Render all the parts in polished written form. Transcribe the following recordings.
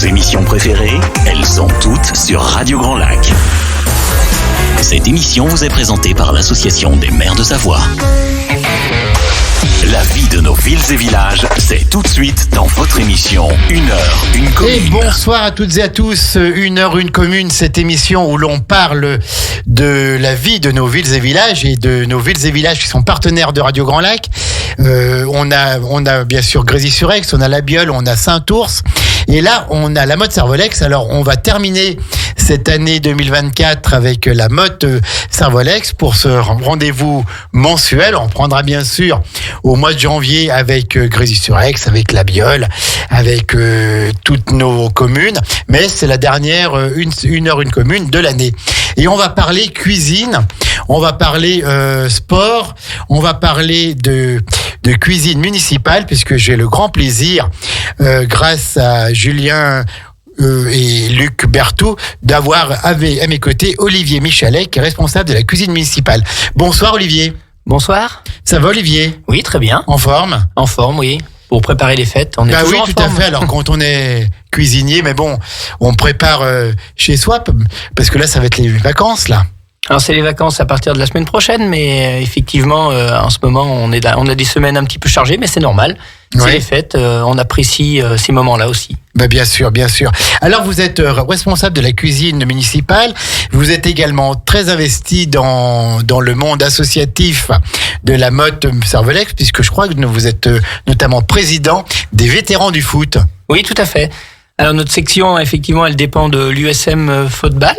émissions préférées, elles sont toutes sur Radio Grand Lac. Cette émission vous est présentée par l'Association des maires de Savoie. La vie de nos villes et villages, c'est tout de suite dans votre émission Une heure, une commune. Et bonsoir à toutes et à tous. Une heure, une commune, cette émission où l'on parle de la vie de nos villes et villages et de nos villes et villages qui sont partenaires de Radio Grand Lac. On a bien sûr Grésy-sur-Aix, on a La Bieule, on a Saint-Ours. Et là, on a la Motte Servolex. Alors, on va terminer cette année 2024 avec la Motte Servolex pour ce rendez-vous mensuel. On prendra bien sûr au mois de janvier avec Grésy-sur-Aix, avec La Bieule, avec toutes nos communes. Mais c'est la dernière une heure, une commune de l'année. Et on va parler cuisine, on va parler sport, on va parler de cuisine municipale, puisque j'ai le grand plaisir, grâce à Julien et Luc Berthoud, d'avoir à mes côtés Olivier Michalet, qui est responsable de la cuisine municipale. Bonsoir Olivier. Bonsoir. Ça va Olivier? Oui, très bien. En forme? En forme, oui. Pour préparer les fêtes, on est toujours en forme. Oui, tout à fait. Alors quand on est cuisinier, mais bon, on prépare chez soi, parce que là, ça va être les vacances, là. Alors c'est les vacances à partir de la semaine prochaine, mais effectivement, en ce moment, on a des semaines un petit peu chargées, mais c'est normal. C'est les fêtes, on apprécie ces moments-là aussi. Ben bien sûr, bien sûr. Alors vous êtes responsable de la cuisine municipale, vous êtes également très investi dans le monde associatif de la Motte Servolex, puisque je crois que vous êtes notamment président des vétérans du foot. Oui, tout à fait. Alors notre section, effectivement, elle dépend de l'USM Football.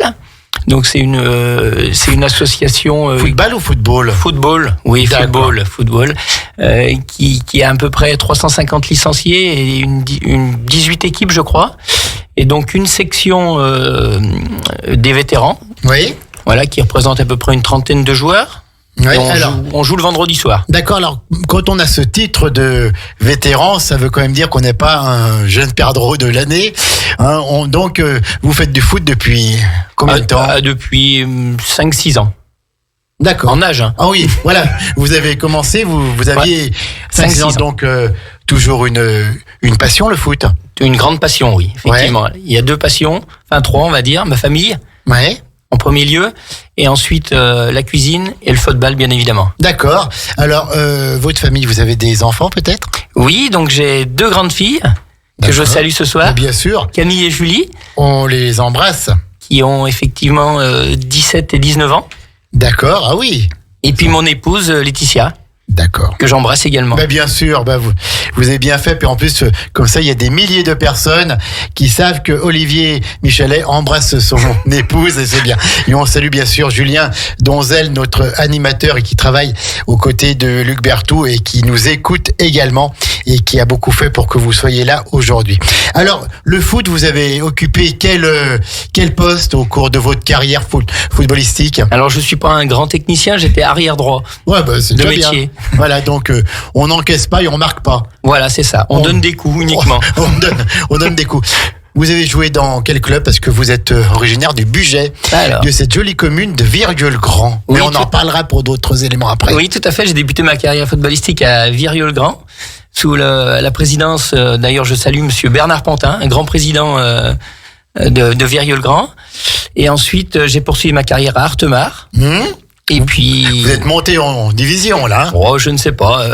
Donc c'est une association football ou football? Football, oui, football, qui a à peu près 350 licenciés et une 18 équipes, je crois, et donc une section des vétérans. Oui. Voilà, qui représente à peu près une trentaine de joueurs. Oui, on joue le vendredi soir. D'accord, alors quand on a ce titre de vétéran, ça veut quand même dire qu'on n'est pas un jeune perdreau de l'année. Hein, donc, vous faites du foot depuis combien de temps? Depuis 5-6 ans. D'accord. En âge. Hein. Ah oui, voilà. Vous avez commencé, vous aviez 5-6 ans, donc toujours une passion, le foot? Une grande passion, oui, effectivement. Ouais. Il y a 2 passions, enfin 3 on va dire, ma famille. Ouais. En premier lieu, et ensuite la cuisine et le football, bien évidemment. D'accord. Alors, votre famille, vous avez des enfants peut-être? Oui, donc j'ai 2 grandes filles que je salue ce soir. Bien sûr. Camille et Julie. On les embrasse. Qui ont effectivement 17 et 19 ans. D'accord, ah oui. Et puis mon épouse Laetitia. D'accord. Que j'embrasse également. Bien sûr, vous avez bien fait. Puis en plus, comme ça, il y a des milliers de personnes qui savent que Olivier Michalet embrasse son épouse, et c'est bien. Et on salue bien sûr Julien Donzel, notre animateur, et qui travaille aux côtés de Luc Berthoud et qui nous écoute également et qui a beaucoup fait pour que vous soyez là aujourd'hui. Alors, le foot, vous avez occupé quel poste au cours de votre carrière footballistique? Alors, je suis pas un grand technicien, j'étais arrière droit. Ouais, c'est de métier. Bien. Voilà, donc on n'encaisse pas et on marque pas. Voilà, c'est ça. On donne des coups uniquement. On donne des coups. Vous avez joué dans quel club? Parce que vous êtes originaire du Bugey, de cette jolie commune de Virieu-le-Grand. Oui, mais on en parlera pour d'autres éléments après. Oui, tout à fait. J'ai débuté ma carrière footballistique à Virieu-le-Grand, sous la présidence, d'ailleurs je salue monsieur Bernard Pantin, un grand président de Virieu-le-Grand. Et ensuite, j'ai poursuivi ma carrière à Artemar. Et puis... Vous êtes monté en division, là? Oh, je ne sais pas.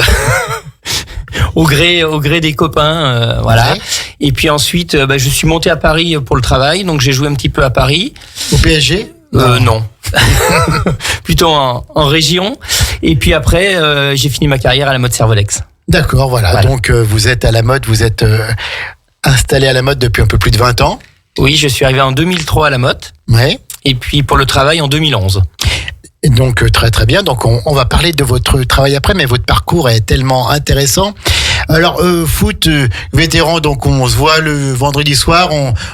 Au gré des copains, voilà. Ouais. Et puis ensuite, je suis monté à Paris pour le travail, donc j'ai joué un petit peu à Paris. Au PSG? Non. Plutôt en région. Et puis après, j'ai fini ma carrière à la Motte Servolex. D'accord, voilà. Donc vous êtes à la Motte, vous êtes installé à la Motte depuis un peu plus de 20 ans? Oui, je suis arrivé en 2003 à la Motte. Ouais. Et puis pour le travail en 2011. Et donc très très bien, donc on va parler de votre travail après, mais votre parcours est tellement intéressant. Alors foot vétéran, donc on se voit le vendredi soir,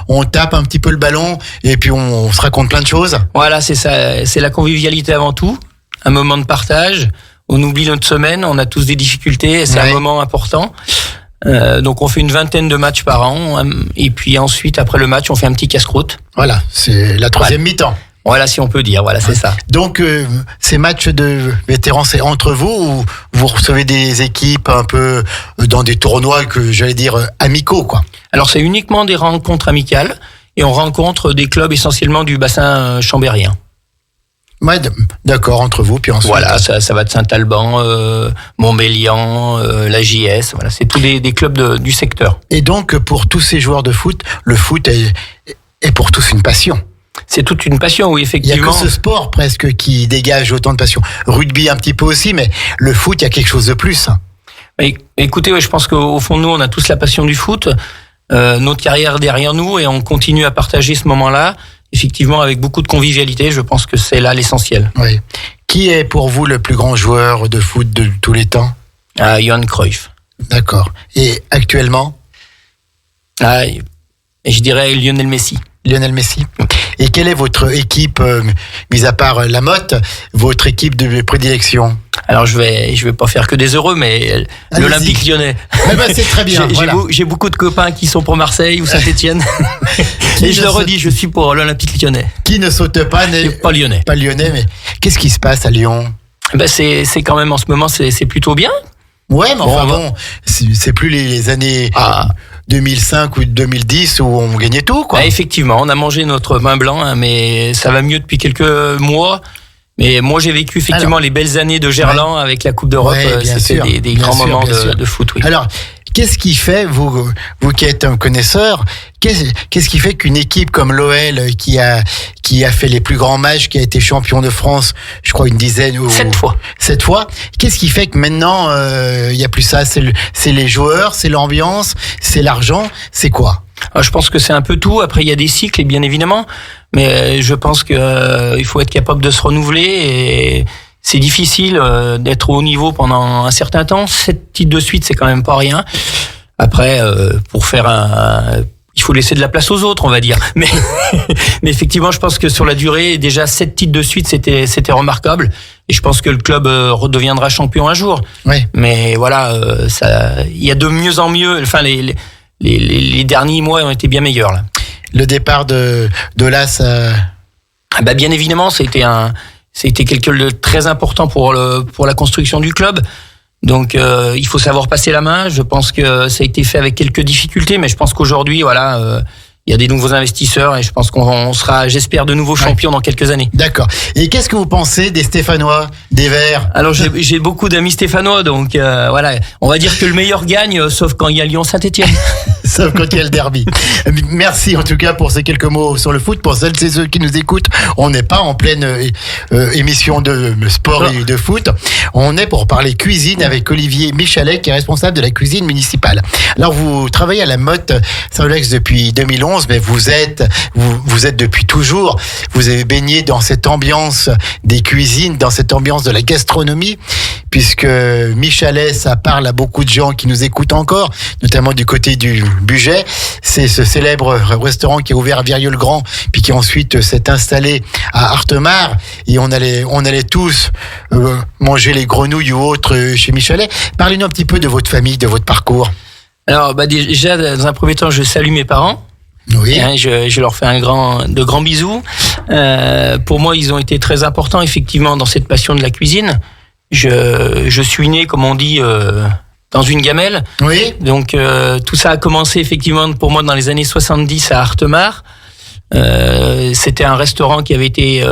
on tape un petit peu le ballon et puis on se raconte plein de choses. Voilà, c'est ça, c'est la convivialité avant tout, un moment de partage, on oublie notre semaine, on a tous des difficultés, et c'est un moment important. Donc on fait une vingtaine de matchs par an et puis ensuite après le match on fait un petit casse-croûte. Voilà, c'est la troisième mi-temps. Voilà, si on peut dire, voilà, c'est ça. Donc, ces matchs de vétérans, c'est entre vous ou vous recevez des équipes un peu dans des tournois que j'allais dire amicaux, quoi? Alors, c'est uniquement des rencontres amicales et on rencontre des clubs essentiellement du bassin chambérien. Ouais, d'accord, entre vous, puis ensuite... Voilà, ça va de Saint-Alban, Montbélian, la JS, voilà, c'est tous des clubs du secteur. Et donc, pour tous ces joueurs de foot, le foot est pour tous une passion. C'est toute une passion, oui, Il effectivement. n'y a que ce sport presque qui dégage autant de passion. Rugby un petit peu aussi, mais le foot, il y a quelque chose de plus. Écoutez, ouais, je pense qu'au fond de nous, on a tous la passion du foot, notre carrière derrière nous, et on continue à partager ce moment-là, effectivement, avec beaucoup de convivialité. Je pense que c'est là l'essentiel. Oui. Qui est pour vous le plus grand joueur de foot de tous les temps? Johan Cruyff. D'accord. Et actuellement? Et je dirais Lionel Messi. Lionel Messi. Et quelle est votre équipe, mis à part la Motte, votre équipe de prédilection? Alors je vais pas faire que des heureux, mais l'Olympique Lyonnais. Eh ben, c'est très bien. J'ai beaucoup de copains qui sont pour Marseille ou Saint-Etienne. Et je le redis, je suis pour l'Olympique Lyonnais. Qui ne saute pas n'est pas lyonnais. Pas lyonnais, mais qu'est-ce qui se passe à Lyon? C'est quand même en ce moment, c'est plutôt bien. Ouais, mais enfin bon, c'est plus les années 2005 ou 2010 où on gagnait tout, quoi. Effectivement, on a mangé notre vin blanc, hein, mais ça va mieux depuis quelques mois. Mais moi, j'ai vécu effectivement les belles années de Gerland avec la Coupe d'Europe. C'était des grands moments de foot, oui. Alors, qu'est-ce qui fait, vous qui êtes un connaisseur, qu'est-ce qui fait qu'une équipe comme l'OL qui a fait les plus grands matchs, qui a été champion de France, je crois 7 fois, qu'est-ce qui fait que maintenant il y a plus ça? C'est les joueurs, c'est l'ambiance, c'est l'argent, c'est quoi? Je pense que c'est un peu tout. Après, il y a des cycles, bien évidemment, mais je pense que il faut être capable de se renouveler et c'est difficile d'être au haut niveau pendant un certain temps. 7 titres de suite, c'est quand même pas rien. Après, pour faire il faut laisser de la place aux autres, on va dire. Mais effectivement, je pense que sur la durée, déjà 7 titres de suite, c'était remarquable. Et je pense que le club redeviendra champion un jour. Oui. Mais voilà, il y a de mieux en mieux. Enfin, les derniers mois ont été bien meilleurs là. Le départ de l'As. Bien évidemment, c'était quelque chose de très important pour la construction du club. Donc il faut savoir passer la main. Je pense que ça a été fait avec quelques difficultés, mais je pense qu'aujourd'hui, voilà, il y a des nouveaux investisseurs et je pense qu'on sera, j'espère, de nouveaux champions dans quelques années. D'accord. Et qu'est-ce que vous pensez des Stéphanois, des Verts? Alors j'ai beaucoup d'amis stéphanois, donc voilà, on va dire que le meilleur gagne, sauf quand il y a Lyon-Saint-Etienne. Sauf quand il y a le derby. Merci en tout cas pour ces quelques mots sur le foot. Pour celles et ceux qui nous écoutent, on n'est pas en pleine émission de sport et de foot. On est pour parler cuisine avec Olivier Michalet, qui est responsable de la cuisine municipale. Alors vous travaillez à la Motte Saint-Olex depuis 2011, mais vous êtes depuis toujours. Vous avez baigné dans cette ambiance des cuisines, dans cette ambiance de la gastronomie, puisque Michalet, ça parle à beaucoup de gens qui nous écoutent encore, notamment du côté du Bugey. C'est ce célèbre restaurant qui est ouvert à Virieu-le-Grand, puis qui ensuite s'est installé à Artemare, et on allait tous manger les grenouilles ou autres chez Michalet. Parlez-nous un petit peu de votre famille, de votre parcours. Alors déjà, dans un premier temps, je salue mes parents. Oui. Je leur fais de grands bisous. Pour moi, ils ont été très importants effectivement dans cette passion de la cuisine. Je suis né, comme on dit, dans une gamelle. Oui. Donc tout ça a commencé effectivement pour moi dans les années 70 à Artemare. C'était un restaurant qui avait été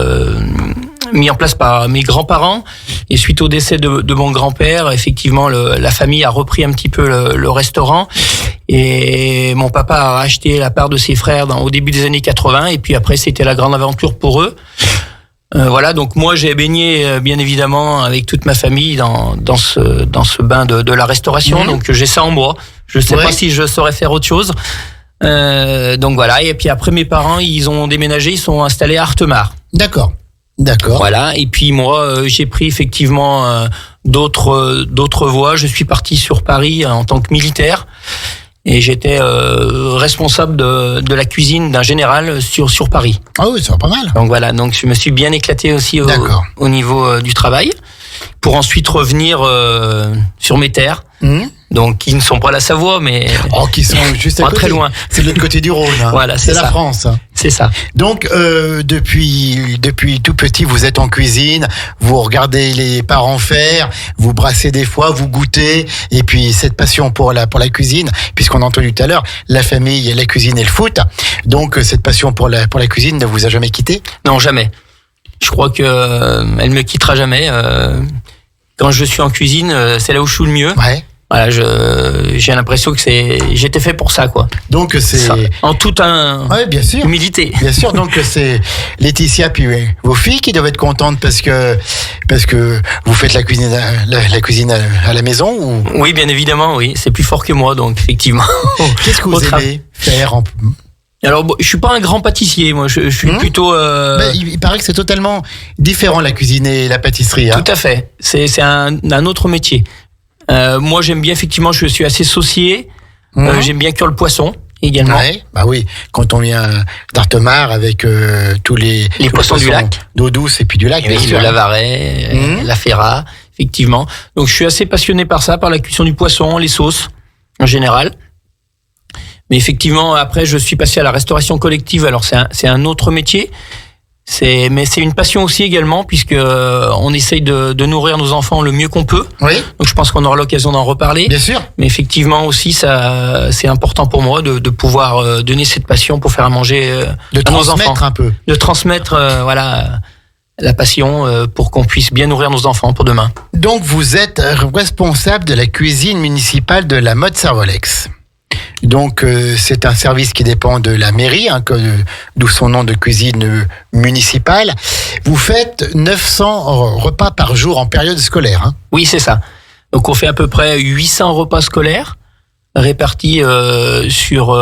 mis en place par mes grands-parents, et suite au décès de mon grand-père, effectivement la famille a repris un petit peu le restaurant, et mon papa a racheté la part de ses frères au début des années 80, et puis après c'était la grande aventure pour eux. Voilà, donc moi j'ai baigné bien évidemment avec toute ma famille dans ce bain de la restauration. Donc j'ai ça en moi. Je sais pas si je saurais faire autre chose. Donc voilà, et puis après mes parents ils ont déménagé, ils sont installés à Artemare. D'accord. Voilà, et puis moi j'ai pris effectivement d'autres voies. Je suis parti sur Paris en tant que militaire. Et j'étais responsable de la cuisine d'un général sur Paris. Ah oui, ça va pas mal. Donc voilà, donc je me suis bien éclaté aussi au niveau du travail, pour ensuite revenir sur mes terres. Donc, qui ne sont pas la Savoie, mais qui sont juste à pas côté. très loin. C'est de l'autre côté du Rhône. Hein. Voilà, c'est la ça. France. Hein. C'est ça. Donc, depuis tout petit, vous êtes en cuisine, vous regardez les parents faire, vous brassez des fois, vous goûtez, et puis cette passion pour la cuisine, puisqu'on a entendu tout à l'heure, la famille, la cuisine et le foot. Donc, cette passion pour la cuisine ne vous a jamais quitté? Non, jamais. Je crois que elle me quittera jamais. Quand je suis en cuisine, c'est là où je suis le mieux. Ouais. Voilà, j'ai l'impression que j'étais fait pour ça, quoi. Donc c'est ça, en toute bien sûr. Humilité. Bien sûr, donc c'est Laetitia puis vos filles qui doivent être contentes parce que vous faites la cuisine à la maison ou... Oui, bien évidemment, oui, c'est plus fort que moi, donc effectivement. Qu'est-ce que vous aimez faire Alors, je suis pas un grand pâtissier, moi. Je suis plutôt. Il paraît que c'est totalement différent la cuisine et la pâtisserie. Hein. Tout à fait. C'est un autre métier. Moi, j'aime bien, effectivement, je suis assez saucier. J'aime bien cuire le poisson également. Ouais, bah oui. Quand on vient d'Artemar avec tous les poissons du lac, d'eau douce et puis du lac, bien sûr, le Lavaret, la Ferra, effectivement. Donc, je suis assez passionné par ça, par la cuisson du poisson, les sauces en général. Mais effectivement, après, je suis passé à la restauration collective. Alors, c'est un autre métier. Mais c'est une passion aussi également, puisque on essaye de nourrir nos enfants le mieux qu'on peut. Oui. Donc, je pense qu'on aura l'occasion d'en reparler. Bien sûr. Mais effectivement aussi, c'est important pour moi de pouvoir donner cette passion pour faire à manger à nos enfants. De transmettre un peu. De transmettre, la passion pour qu'on puisse bien nourrir nos enfants pour demain. Donc, vous êtes responsable de la cuisine municipale de la Motte Servolex. Donc, c'est un service qui dépend de la mairie, hein, d'où son nom de cuisine municipale. Vous faites 900 repas par jour en période scolaire. Hein. Oui, c'est ça. Donc, on fait à peu près 800 repas scolaires répartis sur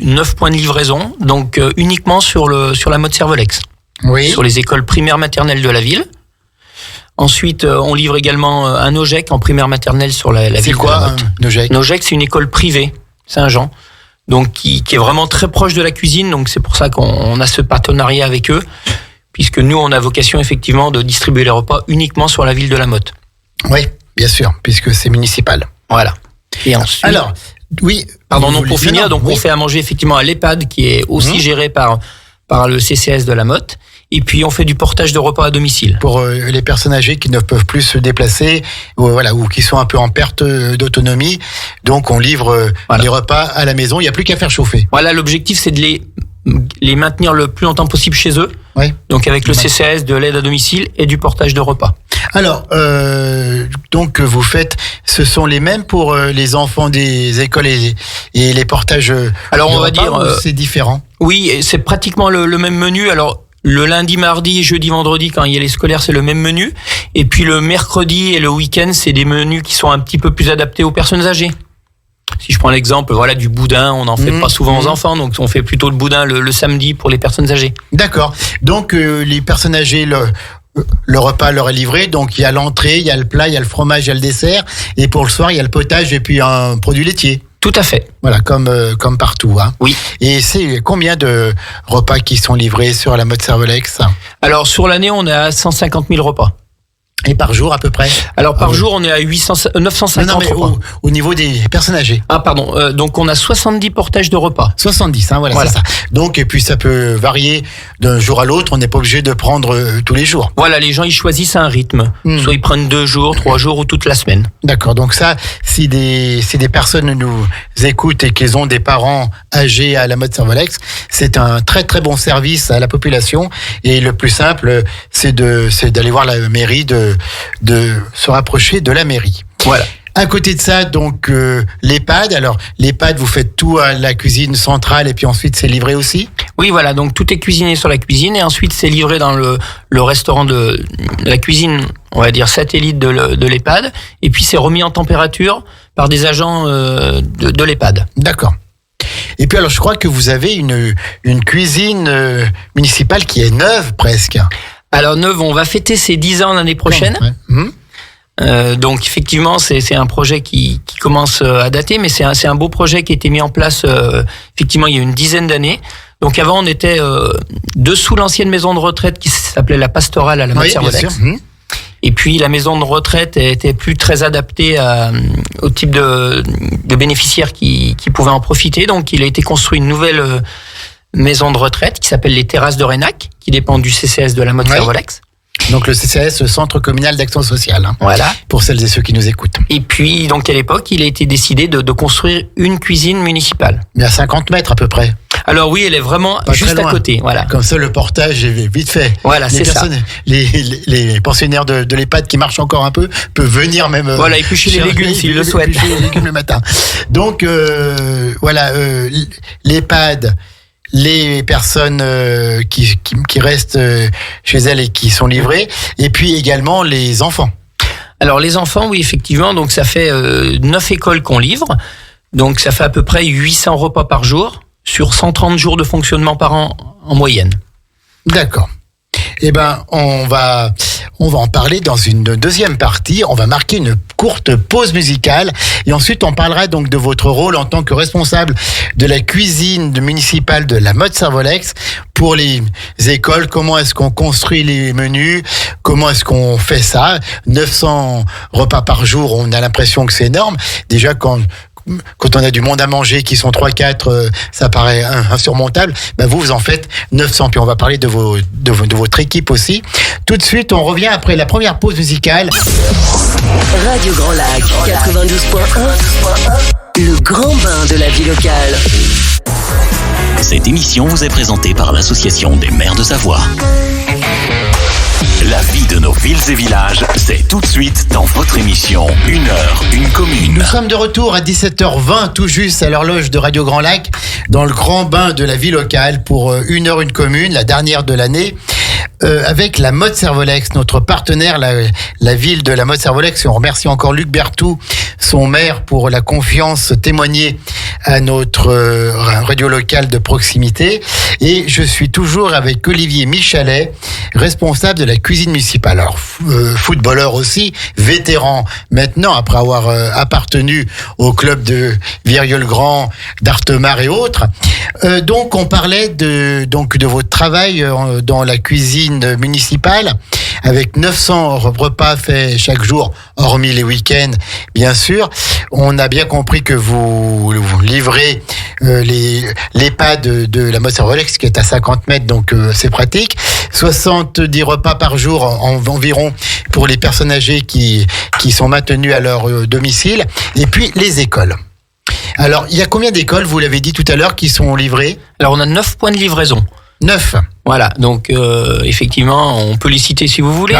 9 points de livraison, donc uniquement sur la Motte Servolex. Oui. Sur les écoles primaires maternelles de la ville. Ensuite, on livre également un NOGEC en primaire maternelle sur la ville de la Motte. C'est quoi un NOGEC ? NOGEC, c'est une école privée. Saint-Jean, donc qui est vraiment très proche de la cuisine, donc c'est pour ça qu'on a ce partenariat avec eux, puisque nous on a vocation effectivement de distribuer les repas uniquement sur la ville de la Motte. Oui, bien sûr, puisque c'est municipal. Voilà. Et ensuite. Alors, oui. Pardon, non, pour finir, donc on fait à manger effectivement à l'EHPAD qui est aussi géré par le CCS de la Motte. Et puis on fait du portage de repas à domicile. Pour les personnes âgées qui ne peuvent plus se déplacer, ou qui sont un peu en perte d'autonomie, donc on livre les repas à la maison. Il n'y a plus qu'à faire chauffer. Voilà, l'objectif c'est de les maintenir le plus longtemps possible chez eux. Oui. Donc avec le CCS, de l'aide à domicile et du portage de repas. Alors, donc vous faites, ce sont les mêmes pour les enfants des écoles et les portages. Alors on va dire, c'est différent. Oui, c'est pratiquement le même menu. Alors le lundi, mardi, jeudi, vendredi, quand il y a les scolaires, c'est le même menu. Et puis le mercredi et le week-end, c'est des menus qui sont un petit peu plus adaptés aux personnes âgées. Si je prends l'exemple, du boudin, on n'en fait pas souvent aux enfants, donc on fait plutôt le boudin le samedi pour les personnes âgées. D'accord. Donc les personnes âgées, le repas leur est livré, donc il y a l'entrée, il y a le plat, il y a le fromage, il y a le dessert, et pour le soir, il y a le potage et puis un produit laitier. Tout à fait. Voilà, comme partout. Hein. Oui. Et c'est combien de repas qui sont livrés sur la Motte Servolex ? Alors, sur l'année, on est à 150 000 repas. Et par jour, à peu près ? Alors, par jour, on est à 950 repas. Au niveau des personnes âgées. Ah, pardon. Donc, on a 70 portages de repas. 70, voilà. C'est ça. Donc, et puis, ça peut varier d'un jour à l'autre. On n'est pas obligé de prendre tous les jours. Voilà, les gens, ils choisissent un rythme. Soit ils prennent 2 jours, 3 jours ou toute la semaine. D'accord. Donc ça, si des personnes nous écoutent et qu'ils ont des parents âgés à la Motte Servolex, c'est un très, très bon service à la population. Et le plus simple, c'est d'aller voir la mairie, de se rapprocher de la mairie. Voilà. À côté de ça, donc l'EHPAD. Alors l'EHPAD, vous faites tout à la cuisine centrale et puis ensuite c'est livré aussi ? Oui, voilà. Donc tout est cuisiné sur la cuisine et ensuite c'est livré dans le restaurant de la cuisine, on va dire satellite de l'EHPAD. Et puis c'est remis en température par des agents de l'EHPAD. D'accord. Et puis alors je crois que vous avez une cuisine municipale qui est neuve presque. Alors neuve, on va fêter ses 10 ans l'année prochaine. Donc effectivement, c'est un projet qui commence à dater, mais c'est un beau projet qui a été mis en place effectivement il y a une dizaine d'années. Donc avant, on était dessous l'ancienne maison de retraite qui s'appelait la Pastorale à la Motte Servolex. Et puis la maison de retraite était plus très adaptée au type de bénéficiaires qui pouvaient en profiter. Donc il a été construit une nouvelle maison de retraite qui s'appelle les Terrasses de Raynac, qui dépend du CCAS de la Motte-Servolex. Donc le CCAS, le Centre communal d'action sociale, hein, voilà. Pour celles et ceux qui nous écoutent. Et puis donc à l'époque, il a été décidé de construire une cuisine municipale. Mais à 50 mètres à peu près. Alors oui, elle est vraiment Pas juste à côté, voilà. Comme ça, le portage est vite fait. Voilà, c'est ça. Les pensionnaires de l'EHPAD qui marchent encore un peu peuvent venir même. Voilà, éplucher les légumes s'ils le souhaitent. Éplucher les légumes le matin. Donc voilà, l'EHPAD. Les personnes qui restent chez elles et qui sont livrées, et puis également les enfants. Alors les enfants, oui, effectivement, donc ça fait 9 écoles qu'on livre, donc ça fait à peu près 800 repas par jour, sur 130 jours de fonctionnement par an en moyenne. D'accord. Eh ben, on va en parler dans une deuxième partie. On va marquer une courte pause musicale et ensuite on parlera donc de votre rôle en tant que responsable de la cuisine municipale de la Motte-Servolex pour les écoles. Comment est-ce qu'on construit les menus? Comment est-ce qu'on fait ça? 900 repas par jour, on a l'impression que c'est énorme. Déjà, quand on a du monde à manger qui sont 3-4, ça paraît insurmontable. Ben vous en faites 900. Puis on va parler de votre équipe aussi. Tout de suite, on revient après la première pause musicale. Radio Grand Lac 92.1, le grand bain de la vie locale. Cette émission vous est présentée par l'Association des maires de Savoie. La vie de nos villes et villages, c'est tout de suite dans votre émission 1 heure, 1 commune. Nous sommes de retour à 17h20, tout juste à l'horloge de Radio Grand Lac, dans le grand bain de la vie locale pour 1 heure, 1 commune, la dernière de l'année. Avec la Motte-Servolex, notre partenaire, la ville de la Motte-Servolex. Et on remercie encore Luc Berthoud, son maire, pour la confiance témoignée à notre radio locale de proximité. Et je suis toujours avec Olivier Michalet, responsable de la cuisine municipale. Alors, footballeur aussi, vétéran maintenant, après avoir appartenu au club de Virieu-le-Grand, d'Artemare et autres. Donc, on parlait de votre travail dans la cuisine municipale, avec 900 repas faits chaque jour, hormis les week-ends, bien sûr. On a bien compris que vous livrez l'EHPAD de la Motte-Servolex, qui est à 50 mètres, donc c'est pratique. 70 repas par jour environ pour les personnes âgées qui sont maintenues à leur domicile. Et puis les écoles. Alors, il y a combien d'écoles, vous l'avez dit tout à l'heure, qui sont livrées? Alors on a 9 points de livraison. 9. Voilà, donc effectivement, on peut les citer si vous voulez.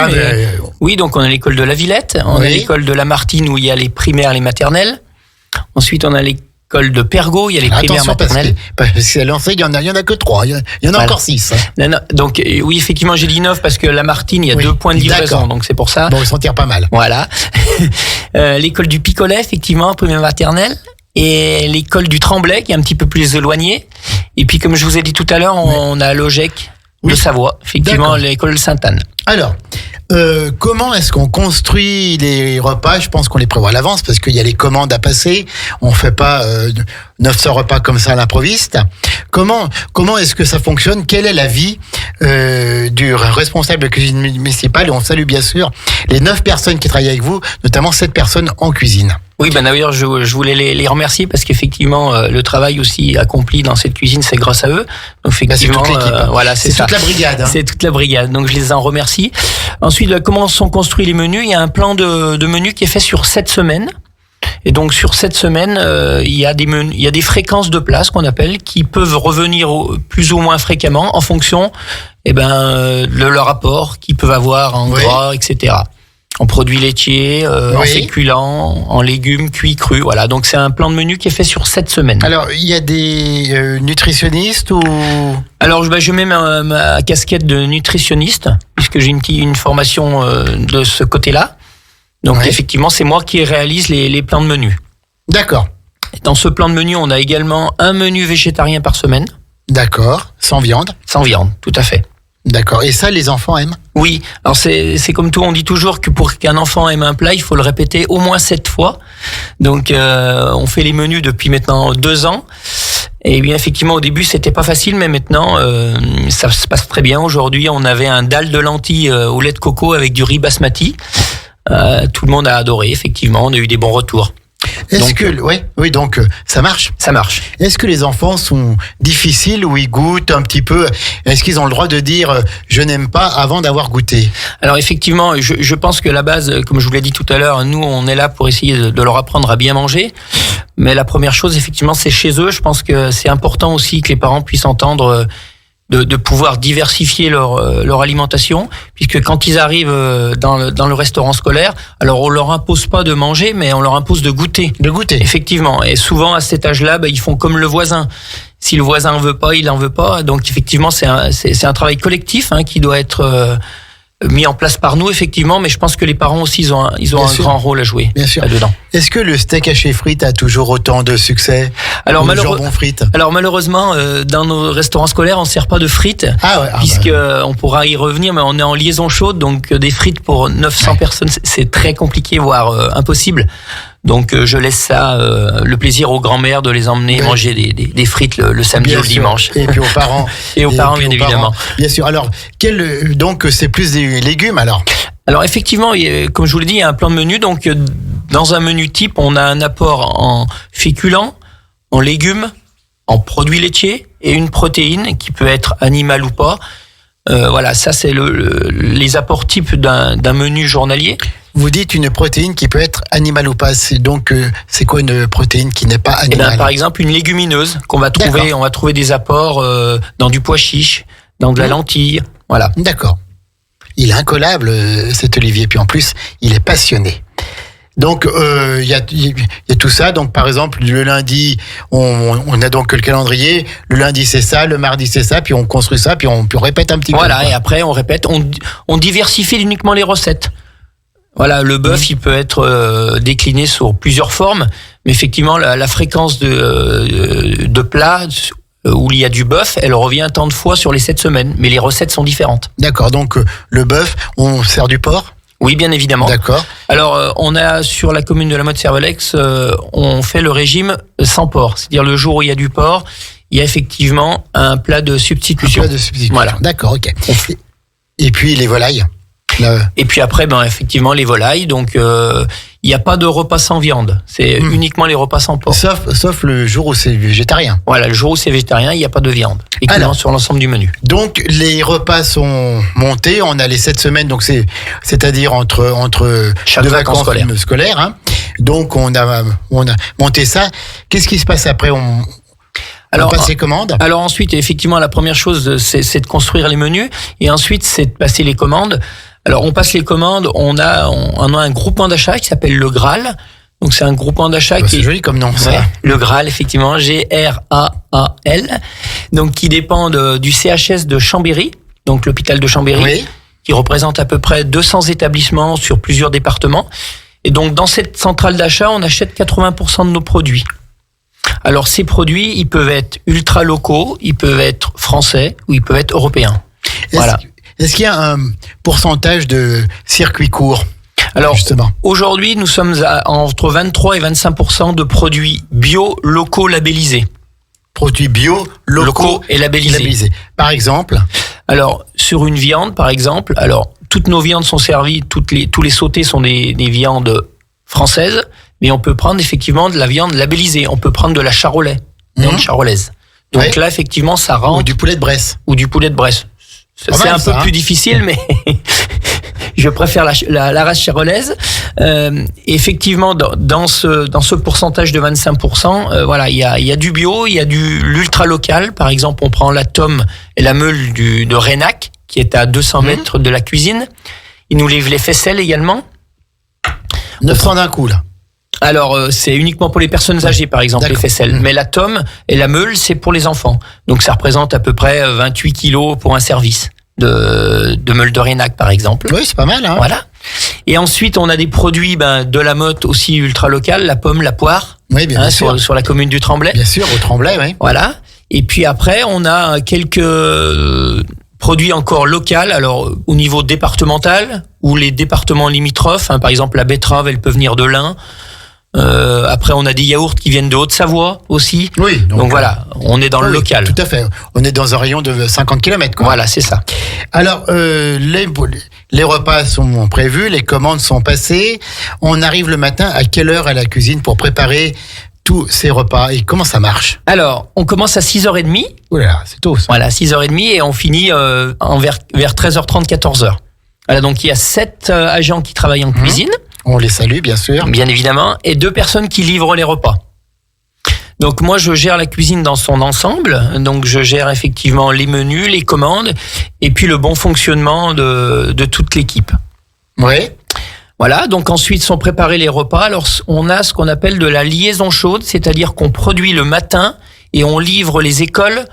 Oui, donc on a l'école de la Villette, on a l'école de la Martine où il y a les primaires, les maternelles. Ensuite, on a l'école de Pergaud, il y a les primaires maternelles. Parce qu'à lancé, il y en a que 3, il y en a encore 6. Non, donc oui, effectivement, j'ai dit 9 parce que la Martine, il y a 2 points de livraison, donc c'est pour ça. Bon, ils s'en tirent pas mal. Voilà. L'école du Picolet, effectivement, primaire maternelle. Et l'école du Tremblay, qui est un petit peu plus éloignée. Et puis, comme je vous ai dit tout à l'heure, on a l'OGEC de Savoie, effectivement, l'école Sainte-Anne. Alors, comment est-ce qu'on construit les repas? Je pense qu'on les prévoit à l'avance parce qu'il y a les commandes à passer. On fait pas 900 repas comme ça à l'improviste. Comment est-ce que ça fonctionne? Quelle est la vie du responsable de cuisine municipale? Et on salue bien sûr les 9 personnes qui travaillent avec vous, notamment 7 personnes en cuisine. Oui, ben d'ailleurs, je voulais les remercier parce qu'effectivement, le travail aussi accompli dans cette cuisine, c'est grâce à eux. Donc, effectivement, c'est toute l'équipe. Voilà, c'est ça. Toute la brigade. Hein. C'est toute la brigade. Donc, je les en remercie. Ensuite, comment sont construits les menus? Il y a un plan de menus qui est fait sur 7 semaines. Et donc, sur 7 semaines, il y a des fréquences de plats, qu'on appelle, qui peuvent revenir plus ou moins fréquemment en fonction, de leur apport qu'ils peuvent avoir en gras, etc. En produits laitiers, en féculents, en légumes cuits, crus. Voilà, donc c'est un plan de menu qui est fait sur 7 semaines. Alors, il y a des nutritionnistes ou... Alors, je mets ma casquette de nutritionniste, puisque j'ai une formation de ce côté-là. Donc, effectivement, c'est moi qui réalise les plans de menu. D'accord. Dans ce plan de menu, on a également un menu végétarien par semaine. D'accord, sans viande. Sans viande, tout à fait. D'accord. Et ça, les enfants aiment? Oui. Alors, c'est comme tout, on dit toujours que pour qu'un enfant aime un plat, il faut le répéter au moins 7 fois. Donc, on fait les menus depuis maintenant 2 ans. Et bien effectivement au début c'était pas facile, mais maintenant ça se passe très bien. Aujourd'hui on avait un dalle de lentilles au lait de coco avec du riz basmati. Tout le monde a adoré, effectivement, on a eu des bons retours. Donc ça marche. Ça marche. Est-ce que les enfants sont difficiles ou ils goûtent un petit peu? Est-ce qu'ils ont le droit de dire je n'aime pas avant d'avoir goûté? Alors effectivement, je pense que la base, comme je vous l'ai dit tout à l'heure, nous on est là pour essayer de leur apprendre à bien manger. Mais la première chose, effectivement, c'est chez eux. Je pense que c'est important aussi que les parents puissent entendre de pouvoir diversifier leur alimentation, puisque quand ils arrivent dans le restaurant scolaire, alors on leur impose pas de manger, mais on leur impose de goûter. De goûter. Effectivement. Et souvent à cet âge-là, ils font comme le voisin. Si le voisin en veut pas, il en veut pas. Donc effectivement, c'est un travail collectif qui doit être mis en place par nous, effectivement, mais je pense que les parents aussi, ils ont un grand rôle à jouer là-dedans. Est-ce que le steak haché frites a toujours autant de succès? Alors, le jambon frites? Alors malheureusement, dans nos restaurants scolaires, on sert pas de frites, on pourra y revenir, mais on est en liaison chaude, donc des frites pour 900 personnes, c'est très compliqué, voire impossible. Donc je laisse ça le plaisir aux grands-mères de les emmener manger des frites le samedi ou le dimanche. Et puis aux parents. Et aux parents, bien évidemment. Bien sûr. Alors, donc c'est plus des légumes alors? Alors effectivement, comme je vous l'ai dit, il y a un plan de menu. Donc dans un menu type, on a un apport en féculents, en légumes, en produits laitiers et une protéine qui peut être animale ou pas. Voilà, ça c'est les apports types d'un menu journalier. Vous dites une protéine qui peut être animale ou pas. C'est quoi une protéine qui n'est pas animale? Par exemple, une légumineuse qu'on va trouver. D'accord. On va trouver des apports dans du pois chiche, dans de la lentille. Voilà. D'accord. Il est incollable, cet Olivier. Puis en plus, il est passionné. Donc il y a tout ça. Donc par exemple le lundi, on a donc le calendrier. Le lundi c'est ça, le mardi c'est ça, puis on construit ça, puis on répète un petit peu. Voilà, et après on répète. On diversifie uniquement les recettes. Voilà, le bœuf, il peut être décliné sur plusieurs formes, mais effectivement la fréquence de plats où il y a du bœuf, elle revient tant de fois sur les 7 semaines, mais les recettes sont différentes. D'accord. Donc le bœuf, on sert du porc? Oui, bien évidemment. D'accord. Alors, on a sur la commune de la Motte-Servolex, on fait le régime sans porc. C'est-à-dire le jour où il y a du porc, il y a effectivement un plat de substitution. Un plat de substitution. Voilà. D'accord, ok. Et puis les volailles? Et puis après, effectivement, les volailles. Donc, il n'y a pas de repas sans viande. C'est uniquement les repas sans porc. Sauf le jour où c'est végétarien. Voilà, le jour où c'est végétarien, il n'y a pas de viande. Alors, sur l'ensemble du menu. Donc, les repas sont montés. On a les 7 semaines, donc c'est-à-dire entre chaque deux vacances scolaires. Donc, on a monté ça. Qu'est-ce qui se passe après? On passe les commandes? Alors ensuite, effectivement, la première chose, c'est de construire les menus. Et ensuite, c'est de passer les commandes. Alors, on passe les commandes, on a un groupement d'achat qui s'appelle le Graal. Donc, c'est un groupement d'achat qui est joli comme nom, ça. Ouais, le Graal, effectivement, Graal. Donc, qui dépend du CHS de Chambéry, donc l'hôpital de Chambéry, qui représente à peu près 200 établissements sur plusieurs départements. Et donc, dans cette centrale d'achat, on achète 80% de nos produits. Alors, ces produits, ils peuvent être ultra locaux, ils peuvent être français ou ils peuvent être européens. Voilà. Est-ce qu'il y a un pourcentage de circuits courts? Alors, justement, aujourd'hui, nous sommes entre 23 et 25% de produits bio, locaux, labellisés. Produits bio, locaux et labellisés. Par exemple? Alors, sur une viande, par exemple, toutes nos viandes sont servies, tous les sautés sont des viandes françaises, mais on peut prendre effectivement de la viande labellisée. On peut prendre de la charolais, viande charolaise. Donc là, effectivement, ça rentre. Ou du poulet de Bresse. C'est un peu plus difficile, mais je préfère la race charolaise. Effectivement, dans ce pourcentage de 25%, voilà, il y a du bio, il y a l'ultra local. Par exemple, on prend la tome et la meule de Rénac, qui est à 200 mètres de la cuisine. Ils nous livrent les faisselles également. 900 d'un coup, là. Alors, c'est uniquement pour les personnes âgées, par exemple, les faisselles. Mais la tome et la meule, c'est pour les enfants. Donc, ça représente à peu près 28 kilos pour un service de meule de Rénac, par exemple. Oui, c'est pas mal, hein. Voilà. Et ensuite, on a des produits de la Motte aussi ultra local, la pomme, la poire. Oui, bien sûr. Sur la commune du Tremblay. Bien sûr, au Tremblay, oui. Voilà. Et puis après, on a quelques produits encore locaux, alors au niveau départemental ou les départements limitrophes. Par exemple, la betterave, elle peut venir de l'Ain. Après, on a des yaourts qui viennent de Haute-Savoie aussi. Oui. Donc voilà, on est dans le local. Tout à fait. On est dans un rayon de 50 km, quoi. Voilà, c'est ça. Alors, les repas sont prévus, les commandes sont passées. On arrive le matin, à quelle heure à la cuisine pour préparer tous ces repas et comment ça marche? Alors, on commence à 6h30. Oula, c'est tôt ça. Voilà, 6h30 et on finit vers 13h30, 14h. Voilà, donc il y a 7 agents qui travaillent en cuisine. On les salue, bien sûr. Bien évidemment, et 2 personnes qui livrent les repas. Donc moi, je gère la cuisine dans son ensemble. Donc je gère effectivement les menus, les commandes, et puis le bon fonctionnement de toute l'équipe. Oui. Voilà, donc ensuite sont préparés les repas. Alors on a ce qu'on appelle de la liaison chaude, c'est-à-dire qu'on produit le matin et on livre les écoles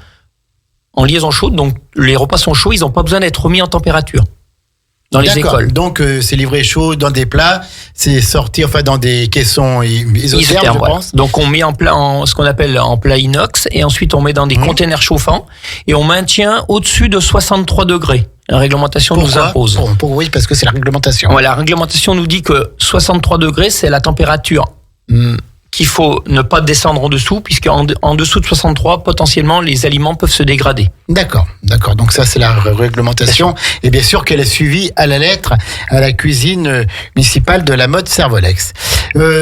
en liaison chaude. Donc les repas sont chauds, ils n'ont pas besoin d'être remis en tempéraure dans les écoles. Donc c'est livré chaud dans des plats, c'est sorti dans des caissons isothermes, je pense. Donc on met en ce qu'on appelle en plat inox et ensuite on met dans des containers chauffants et on maintient au-dessus de 63 degrés. La réglementation nous impose. Oui, parce que c'est la réglementation. Voilà, la réglementation nous dit que 63 degrés, c'est la température qu'il faut ne pas descendre en dessous, puisqu'en dessous de 63, potentiellement, les aliments peuvent se dégrader. D'accord. Donc ça, c'est la réglementation. Et bien sûr qu'elle est suivie à la lettre à la cuisine municipale de la Motte Servolex.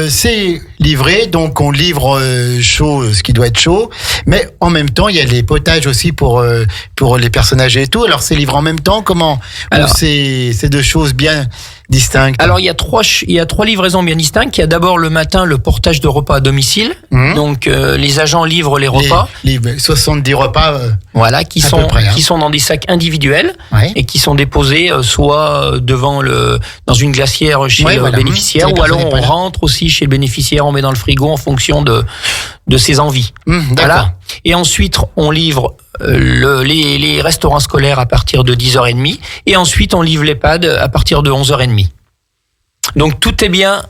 C'est livré, donc on livre chaud ce qui doit être chaud, mais en même temps, il y a les potages aussi pour les personnes âgées et tout. Alors c'est livré en même temps, comment? Alors, c'est 2 choses bien distinctes. Alors il y a 3 livraisons bien distinctes. Il y a d'abord le matin le portage de repas à domicile. Donc les agents livrent les repas. Les 70 repas. Voilà, qui sont dans des sacs individuels et qui sont déposés soit dans une glacière chez le bénéficiaire, ou alors on rentre aussi chez le bénéficiaire, on met dans le frigo en fonction de ses envies. Voilà. Et ensuite on livre les restaurants scolaires à partir de 10h30 et ensuite on livre l'EHPAD à partir de 11h30. Donc tout est bien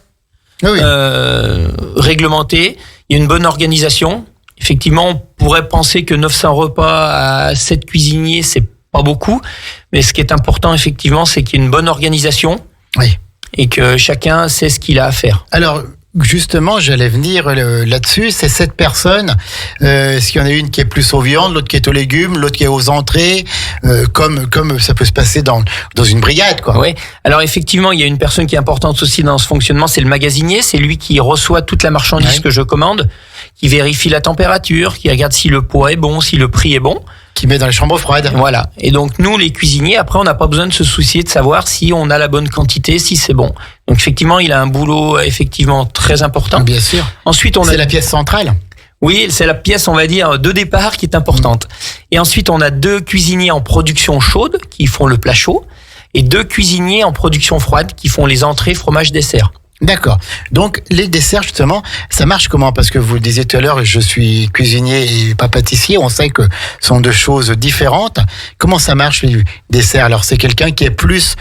réglementé, il y a une bonne organisation. Effectivement, on pourrait penser que 900 repas à 7 cuisiniers, c'est pas beaucoup, mais ce qui est important effectivement, c'est qu'il y ait une bonne organisation et que chacun sait ce qu'il a à faire. Alors, justement, j'allais venir là-dessus. C'est 7 personnes. Est-ce qu'il y en a une qui est plus aux viandes, l'autre qui est aux légumes, l'autre qui est aux entrées, comme ça peut se passer dans une brigade, quoi. Oui. Alors effectivement, il y a une personne qui est importante aussi dans ce fonctionnement, c'est le magasinier. C'est lui qui reçoit toute la marchandise que je commande, qui vérifie la température, qui regarde si le poids est bon, si le prix est bon. Qui met dans les chambres froides. Voilà. Et donc, nous, les cuisiniers, après, on n'a pas besoin de se soucier de savoir si on a la bonne quantité, si c'est bon. Donc, effectivement, il a un boulot, effectivement, très important. Bien sûr. Ensuite, c'est la pièce centrale. Oui, c'est la pièce, on va dire, de départ qui est importante. Et ensuite, on a 2 cuisiniers en production chaude qui font le plat chaud et 2 cuisiniers en production froide qui font les entrées, fromage, dessert. D'accord. Donc, les desserts, justement, ça marche comment? Parce que vous le disiez tout à l'heure, je suis cuisinier et pas pâtissier. On sait que ce sont 2 choses différentes. Comment ça marche, les desserts? Alors, c'est quelqu'un qui est plus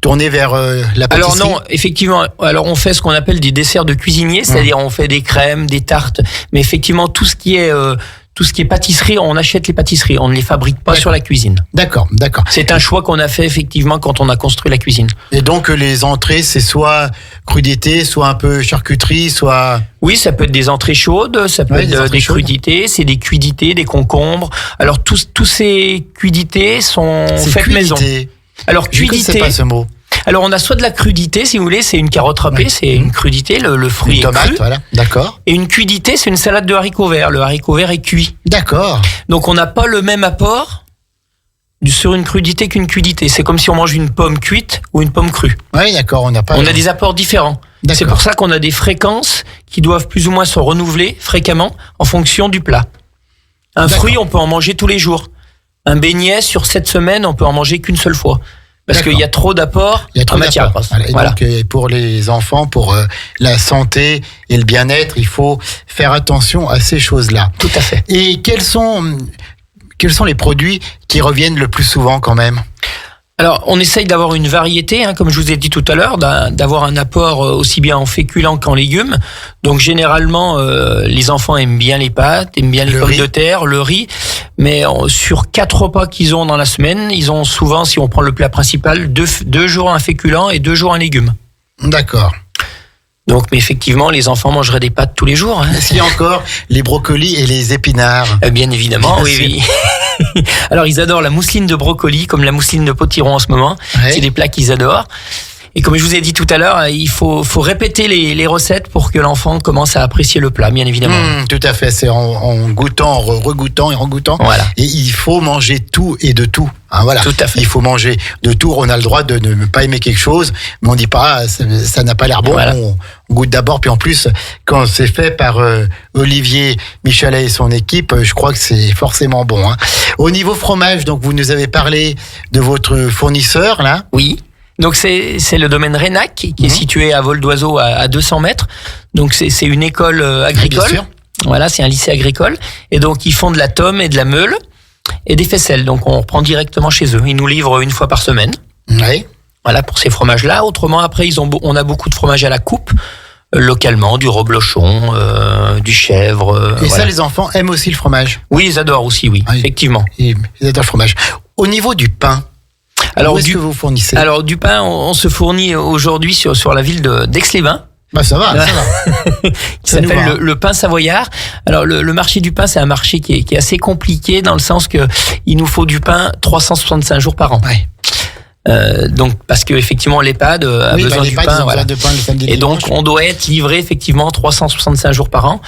tourné vers la pâtisserie? Alors non, effectivement. Alors, on fait ce qu'on appelle des desserts de cuisinier, c'est-à-dire on fait des crèmes, des tartes. Mais effectivement, tout ce qui est pâtisserie, on achète les pâtisseries. On ne les fabrique pas sur la cuisine. D'accord. C'est un choix qu'on a fait effectivement quand on a construit la cuisine. Et donc les entrées, c'est soit crudité, soit un peu charcuterie, soit... Oui, ça peut être des entrées chaudes, ça peut être des crudités, c'est des cuidités, des concombres. Alors tous ces cuidités sont faites maison. Alors cuidité, je ne sais pas ce mot. Alors on a soit de la crudité, si vous voulez, c'est une carotte râpée, c'est une crudité, le fruit est cru. Voilà, d'accord. Et une cuidité, c'est une salade de haricots verts. Le haricot vert est cuit. D'accord. Donc on n'a pas le même apport sur une crudité qu'une cuidité. C'est comme si on mange une pomme cuite ou une pomme crue. Oui, d'accord, on a des apports différents. D'accord. C'est pour ça qu'on a des fréquences qui doivent plus ou moins se renouveler fréquemment en fonction du plat. Un fruit, on peut en manger tous les jours. Un beignet, sur 7 semaines, on peut en manger qu'une seule fois. Parce qu'il y a trop d'apports en matière grasse. Voilà. Donc, pour les enfants, pour la santé et le bien-être, il faut faire attention à ces choses-là. Tout à fait. Et quels sont les produits qui reviennent le plus souvent quand même? Alors, on essaye d'avoir une variété, comme je vous ai dit tout à l'heure, d'avoir un apport aussi bien en féculents qu'en légumes. Donc, généralement, les enfants aiment bien les pâtes, aiment bien les pommes de terre, le riz. Mais sur 4 repas qu'ils ont dans la semaine, ils ont souvent, si on prend le plat principal, 2 jours un féculent et 2 jours un légume. D'accord. Donc, mais effectivement, les enfants mangeraient des pâtes tous les jours. Hein. Est-ce qu'il y a encore les brocolis et les épinards? Bien évidemment, Bien oui. Alors, ils adorent la mousseline de brocoli, comme la mousseline de potiron en ce moment. Ouais. C'est des plats qu'ils adorent. Et comme je vous ai dit tout à l'heure, il faut répéter les recettes pour que l'enfant commence à apprécier le plat, bien évidemment. Tout à fait, c'est en goûtant, en regoûtant et en goûtant. Voilà. Et il faut manger tout et de tout. Hein, voilà. Tout à fait. Il faut manger de tout. On a le droit de ne pas aimer quelque chose, mais on dit pas ça n'a pas l'air bon. Voilà. On goûte d'abord, puis en plus, quand c'est fait par Olivier Michalet et son équipe, je crois que c'est forcément bon. Hein. Au niveau fromage, donc vous nous avez parlé de votre fournisseur là. Oui. Donc c'est le domaine Renac qui est situé à vol d'oiseau à 200 mètres. Donc c'est une école agricole. Bien sûr. Voilà, c'est un lycée agricole. Et donc ils font de la tome et de la meule et des faisselles. Donc on reprend directement chez eux. Ils nous livrent une fois par semaine. Oui. Voilà pour ces fromages-là. Autrement après on a beaucoup de fromages à la coupe. Localement, du reblochon, du chèvre. Et voilà. ça, les enfants aiment aussi le fromage. Oui, ils adorent aussi, oui, Ah, effectivement. Ils adorent le fromage. Au niveau du pain, Alors où est-ce que vous fournissez? Alors du pain, on se fournit aujourd'hui sur la ville d'Aix-les-Bains. Bah ça va, ça va. Qui Ça nous s'appelle va. le pain savoyard. Alors le marché du pain, c'est un marché qui est assez compliqué dans le sens que il nous faut du pain 365 jours par an. Ouais. Donc parce que effectivement l'EHPAD a Oui, besoin les du pâtes, ils pain. ont Voilà. besoin de pain le samedi et Et donc dimanche. on doit être livré effectivement 365 jours par an.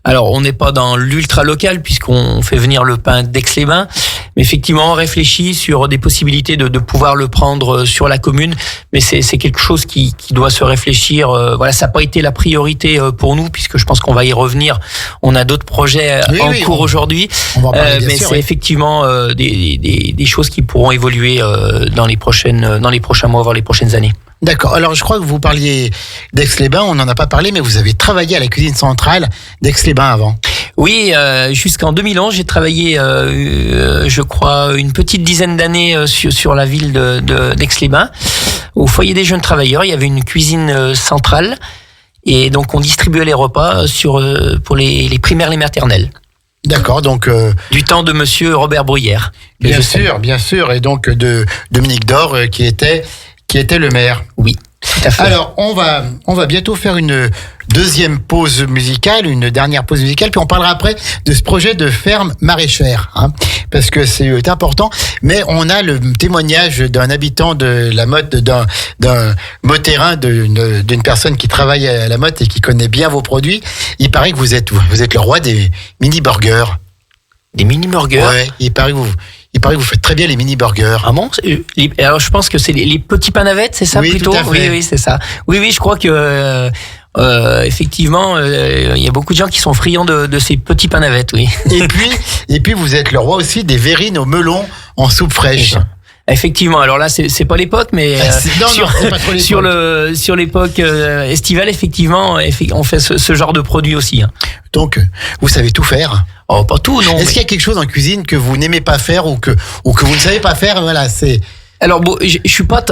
Alors on n'est pas dans l'ultra local puisqu'on fait venir le pain d'Aix-les-Bains, mais effectivement on réfléchit sur des possibilités de pouvoir le prendre sur la commune, mais c'est quelque chose qui doit se réfléchir. Voilà, ça n'a pas été la priorité pour nous puisque je pense qu'on va y revenir. On a d'autres projets en cours aujourd'hui, On va en parler, bien mais sûr, c'est oui. effectivement des choses qui pourront évoluer dans les prochains mois, voire les prochaines années. D'accord. Alors, je crois que vous parliez d'Aix-les-Bains. On n'en a pas parlé, mais vous avez travaillé à la cuisine centrale d'Aix-les-Bains avant. Oui, jusqu'en 2011, j'ai travaillé, je crois, une petite dizaine d'années sur la ville d'Aix-les-Bains. Au foyer des jeunes travailleurs, il y avait une cuisine centrale. Et donc, on distribuait les repas pour les primaires, les maternelles. D'accord. Donc, Du temps de monsieur Robert Bruyère. que bien je salue. sûr, bien sûr. Et donc, de Dominique Dor, qui était le maire. Oui, tout à fait. Alors, on va bientôt faire une deuxième pause musicale, une dernière pause musicale, puis on parlera après de ce projet de ferme maraîchère, hein, parce que c'est important. Mais on a le témoignage d'un habitant de la Motte, d'un motterin, d'une personne qui travaille à la Motte et qui connaît bien vos produits. Il paraît que vous êtes le roi des mini-burgers. Des mini-burgers. Ouais, il paraît que vous faites très bien les mini-burgers. Ah bon? Alors je pense que c'est les petits pains navettes, c'est ça Oui, plutôt? tout à fait. Oui, c'est ça. Oui, je crois que effectivement, il y a beaucoup de gens qui sont friands de ces petits pains navettes, oui. Et puis vous êtes le roi aussi des verrines au melon en soupe fraîche. Effectivement. Alors là, c'est pas l'époque, mais Non, c'est pas trop l'époque. sur l'époque estivale, effectivement, on fait ce genre de produit aussi. Hein. Donc, vous savez tout faire. Oh, pas tout, non. Est-ce qu'il y a quelque chose en cuisine que vous n'aimez pas faire ou que vous ne savez pas faire? Voilà, c'est. Alors bon, je suis pas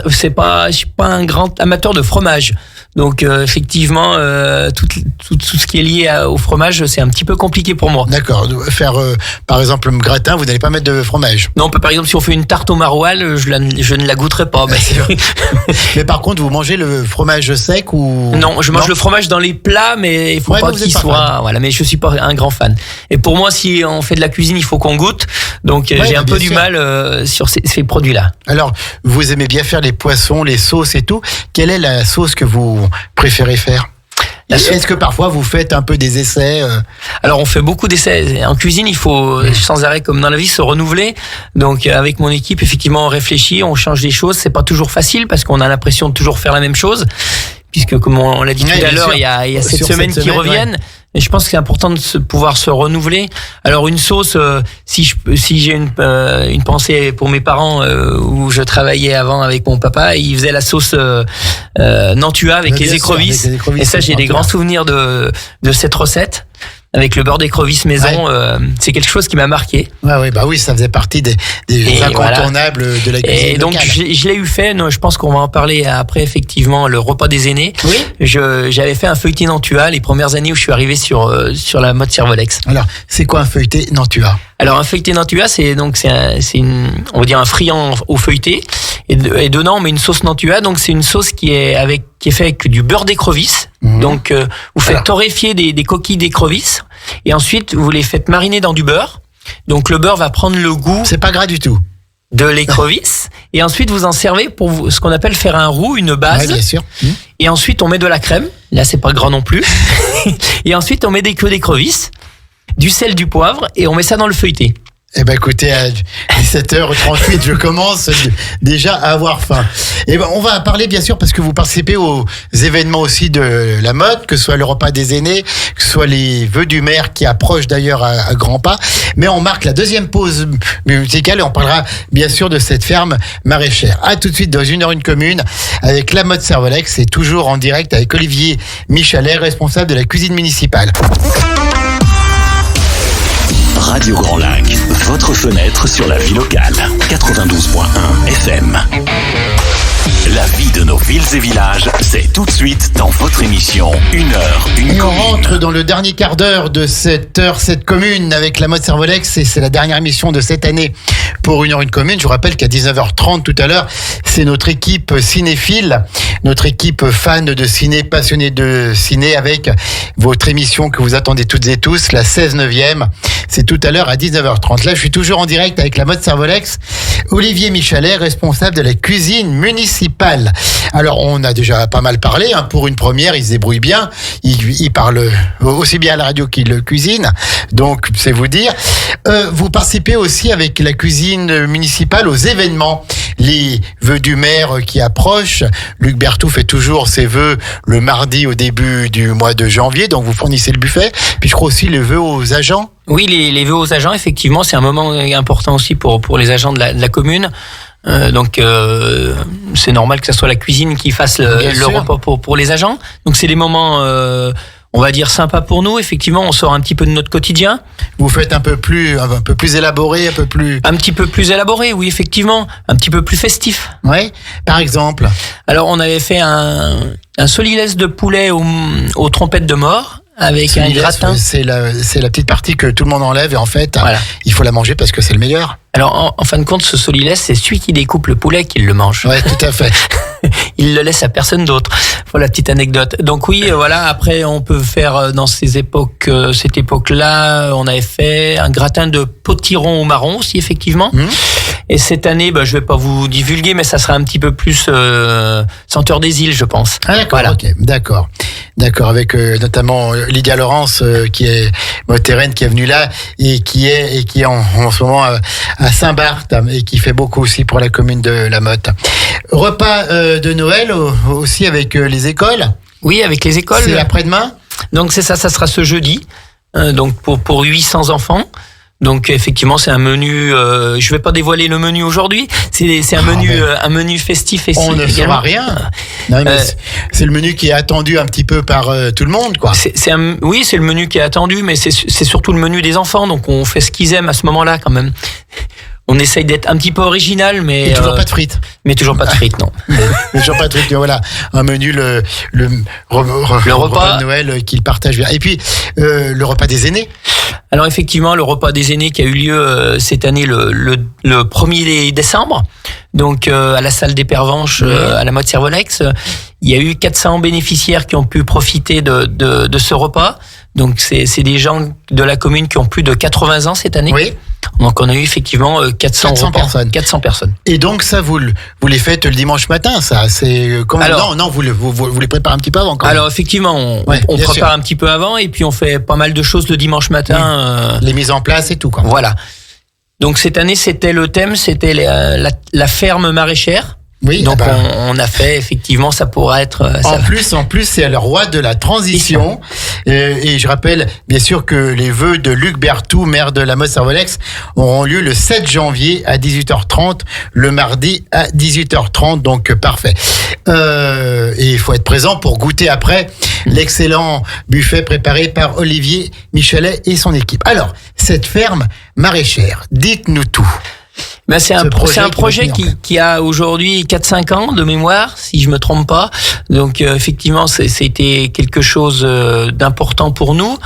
un grand amateur de fromage. Donc effectivement, tout ce qui est lié au fromage, c'est un petit peu compliqué pour moi. D'accord. Faire, par exemple, un gratin, vous n'allez pas mettre de fromage. Non, par exemple, si on fait une tarte au maroilles, je ne la goûterai pas. Mais... Mais par contre, vous mangez le fromage sec ou. Non, je mange le fromage dans les plats, mais il faut Ouais, pas vous qu'il êtes pas soit. Voilà, mais je suis pas un grand fan. Et pour moi, si on fait de la cuisine, il faut qu'on goûte. Donc j'ai un bien peu du sûr. mal sur ces produits-là. Alors, vous aimez bien faire les poissons, les sauces et tout. Quelle est la sauce que vous préférez faire? Est-ce que parfois vous faites un peu des essais Alors on fait beaucoup d'essais. En cuisine, il faut sans arrêt, comme dans la vie, se renouveler. Donc avec mon équipe, effectivement, on réfléchit, on change des choses. C'est pas toujours facile parce qu'on a l'impression de toujours faire la même chose. Puisque comme on l'a dit tout à l'heure, il y a cette semaine qui reviennent. Et je pense que c'est important de pouvoir se renouveler. Alors une sauce, si j'ai une pensée pour mes parents où je travaillais avant avec mon papa, ils faisaient la sauce Nantua avec les écrevisses. Et ça, j'ai des grands souvenirs de cette recette. Avec le beurre d'écrevisse maison, c'est quelque chose qui m'a marqué. Oui, ça faisait partie des incontournables de la cuisine. Et donc, locale. je l'ai eu fait. Je pense qu'on va en parler après, effectivement, le repas des aînés. Oui. J'avais fait un feuilleté Nantua les premières années où je suis arrivé sur la Motte Cervolex. Alors, c'est quoi un feuilleté Nantua? Alors, un feuilleté Nantua, on va dire un friand au feuilleté. Et dedans, on met une sauce Nantua. Donc, c'est une sauce qui est faite avec du beurre d'écrevisse. Donc, vous faites torréfier des coquilles d'écrevisses et ensuite vous les faites mariner dans du beurre. Donc, le beurre va prendre le goût. C'est pas gras du tout. De l'écrevisse et ensuite vous en servez pour ce qu'on appelle faire un roux, une base. Ouais, bien sûr. Et ensuite on met de la crème. Là c'est pas gras non plus. Et ensuite on met des queues d'écrevisse, du sel, du poivre et on met ça dans le feuilleté. Eh ben écoutez, à 17h38, je commence déjà à avoir faim. Et ben on va parler bien sûr parce que vous participez aux événements aussi de la mode, que ce soit le repas des aînés, que ce soit les vœux du maire qui approchent d'ailleurs à grands pas. Mais on marque la deuxième pause musicale et on parlera bien sûr de cette ferme maraîchère. À tout de suite dans 1h1 commune avec la mode Servolex et toujours en direct avec Olivier Michalet, responsable de la cuisine municipale. Radio Grand Lac, votre fenêtre sur la vie locale. 92.1 FM. La vie de nos villes et villages, c'est tout de suite dans votre émission 1h1 commune. Et on rentre dans le dernier quart d'heure de cette heure, cette commune avec la mode Servolex et c'est la dernière émission de cette année pour 1h1 commune. Je vous rappelle qu'à 19h30 tout à l'heure, c'est notre équipe cinéphile, notre équipe fan de ciné, passionnée de ciné avec votre émission que vous attendez toutes et tous, la 16/9e. C'est tout à l'heure à 19h30. Là, je suis toujours en direct avec la mode Servolex. Olivier Michalet, responsable de la cuisine municipale. Alors, on a déjà pas mal parlé. Pour une première, il se débrouille bien. Il parle aussi bien à la radio qu'il cuisine. Donc, c'est vous dire. Vous participez aussi avec la cuisine municipale aux événements. Les vœux du maire qui approchent. Luc Berthoud fait toujours ses vœux le mardi au début du mois de janvier. Donc, vous fournissez le buffet. Puis, je crois aussi les vœux aux agents. Oui, les vœux aux agents, effectivement, c'est un moment important aussi pour les agents de la commune. Donc, c'est normal que ce soit la cuisine qui fasse le repas pour les agents. Donc, c'est des moments, on va dire, sympas pour nous. Effectivement, on sort un petit peu de notre quotidien. Vous faites un peu plus élaboré, un petit peu plus élaboré, oui, effectivement. Un petit peu plus festif. Oui, par exemple. Alors, on avait fait un solilès de poulet aux trompettes de mort. Avec un gratin. C'est la petite partie que tout le monde enlève et en fait, voilà. Il faut la manger parce que c'est le meilleur. Alors, en fin de compte, ce solilès, c'est celui qui découpe le poulet qui le mange. Ouais, tout à fait. Il le laisse à personne d'autre. Voilà, petite anecdote. Donc oui, voilà. Après, on peut faire dans cette époque-là, on avait fait un gratin de potiron au marron aussi, effectivement. Et cette année, je vais pas vous divulguer, mais ça sera un petit peu plus senteur des îles, je pense. Ah, d'accord. Voilà. Okay, d'accord. Avec notamment Lydia Laurence, qui est motéraine, qui est venue là et qui est en ce moment à Saint-Barth et qui fait beaucoup aussi pour la commune de la Motte. Repas de Noël aussi avec les écoles. Oui, avec les écoles. C'est après-demain. Donc c'est ça sera ce jeudi. Donc pour 800 enfants. Donc effectivement c'est un menu. Je vais pas dévoiler le menu aujourd'hui. C'est un menu festif et on ne saura rien. Non, mais c'est le menu qui est attendu un petit peu par tout le monde, quoi. Oui, c'est le menu qui est attendu, mais c'est surtout le menu des enfants. Donc on fait ce qu'ils aiment à ce moment-là quand même. On essaye d'être un petit peu original, mais... Et toujours pas de frites. Mais toujours pas de frites, non. Mais toujours pas de frites, voilà. Un menu, le repas de Noël qu'il partage bien. Et puis, le repas des aînés. Alors effectivement, le repas des aînés qui a eu lieu cette année le 1er décembre, donc à la salle des Pervenches, à la mode Servolex. Il y a eu 400 bénéficiaires qui ont pu profiter de ce repas. Donc c'est des gens de la commune qui ont plus de 80 ans cette année. Oui. Donc on a eu effectivement 400 personnes. 400 personnes. Et donc ça vous les faites le dimanche matin, ça c'est comment? Alors, non, vous les préparez un petit peu avant quand même. Alors effectivement, on prépare un petit peu avant et puis on fait pas mal de choses le dimanche matin. Les mises en place et tout quoi. Voilà. Donc cette année c'était la ferme maraîchère. Oui, donc on a fait effectivement, ça pourra être. En plus, c'est le roi de la transition. Et je rappelle bien sûr que les vœux de Luc Berthoud, maire de la mode Servolex, auront lieu le 7 janvier à 18h30, le mardi à 18h30. Donc parfait. Et il faut être présent pour goûter après l'excellent buffet préparé par Olivier Michalet et son équipe. Alors cette ferme maraîchère, dites-nous tout. C'est un projet qui a aujourd'hui 4-5 ans de mémoire, si je me trompe pas. Donc effectivement, c'était quelque chose d'important pour nous.